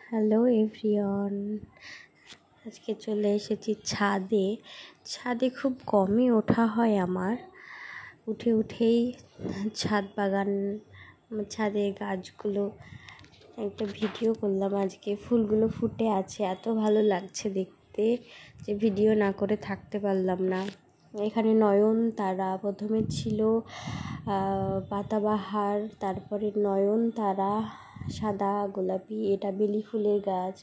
Hello everyone, আজকে চলে এসেছি ছাদে। ছাদে খুব কমই ওঠা হয় আমার। উঠেই ছাদ বাগান, ছাদের গাছগুলো একটা ভিডিও করলাম। আজকে ফুলগুলো ফুটে আছে, এত ভালো লাগছে দেখতে যে ভিডিও না করে থাকতে পারলাম না। এখানে নয়নতারা প্রথমে ছিল, পাতাবাহার, তারপরে নয়নতারা সাদা গোলাপি, এটা বেলি ফুলের গাছ।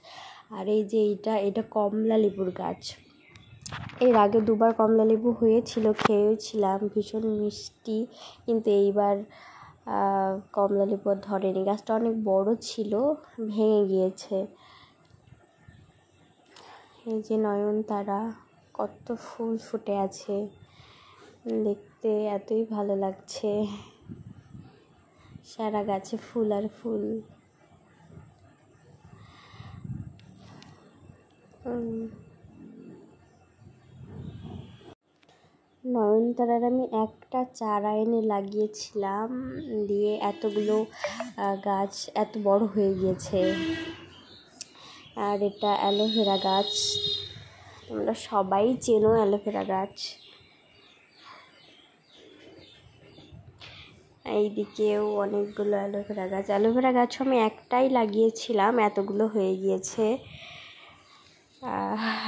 আর এই যে এটা কমলা লেবুর গাছ। এর আগে দুবার কমলা লেবু হয়েছিল, খেয়েছিলাম, ভীষণ মিষ্টি। কিন্তু এইবার কমলা লেবু ধরেনি। গাছটা অনেক বড় ছিল, ভেঙে গিয়েছে। এই যে নয়নতারা, কত ফুল ফুটে আছে, দেখতে এতই ভালো লাগছে। সারা গাছে ফুল আর ফুল। নয়নতারার আমি একটা চারা এনে লাগিয়েছিলাম, দিয়ে এতগুলো গাছ এত বড় হয়ে গিয়েছে। আর এটা অ্যালোভেরা গাছ, তোমরা সবাই চেনো অ্যালোভেরা গাছ। এইদিকেও অনেকগুলো অ্যালোভেরা গাছ আমি একটাই লাগিয়েছিলাম, এতগুলো হয়ে গিয়েছে।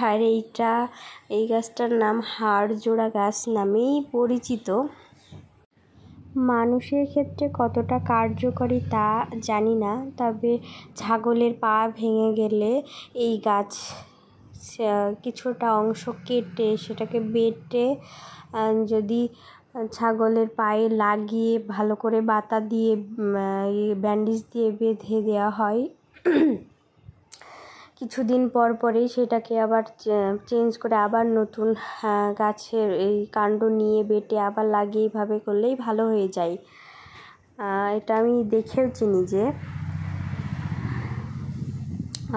আর এই গাছটার নাম হাড়জোড়া গাছ নামেই পরিচিত। মানুষের ক্ষেত্রে কতটা কার্যকরী তা জানি না, তবে ছাগলের পা ভেঙে গেলে এই গাছ কিছুটা অংশ কেটে সেটাকে বেটে যদি ছাগলের পায়ে লাগিয়ে ভালো করে বাতা দিয়ে ব্যান্ডেজ দিয়ে বেঁধে দেওয়া হয়, কিছুদিন পরেই সেটাকে আবার চেঞ্জ করে আবার নতুন গাছের এই কাণ্ড নিয়ে বেটে আবার লাগিয়ে এইভাবে করলেই ভালো হয়ে যায়। এটা আমি দেখেওছি নিজে।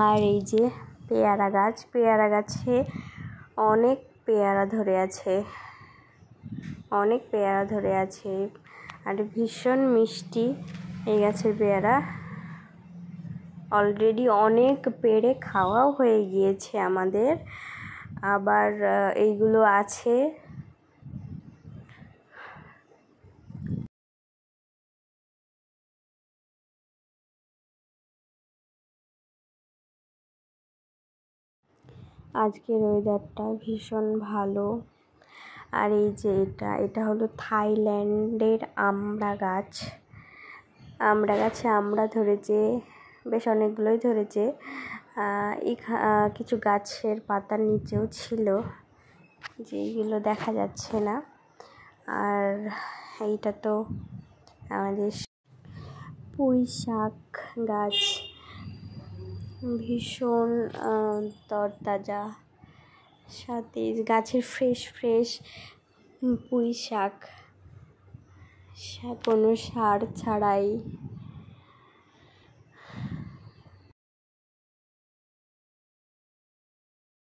আর এই যে পেয়ারা গাছে অনেক পেয়ারা ধরে আছে, আর ভীষণ মিষ্টি এই গাছের পেয়ারা। অলরেডি অনেক পেড়ে খাওয়াও হয়ে গিয়েছে আমাদের, আবার এইগুলো আছে। আজকের ওয়েদারটা ভীষণ ভালো। আর এই যে এটা হলো থাইল্যান্ডের আমড়া গাছে আমড়া ধরেছে, বেশ অনেকগুলোই ধরেছে। কিছু গাছের পাতার নিচেও ছিল, যেগুলো দেখা যাচ্ছে না। আর এইটা তো আমাদের পুঁই শাক গাছ, ভীষণ তরতাজা, সাথে গাছের ফ্রেশ পুঁই শাক, কোনো সার ছাড়াই।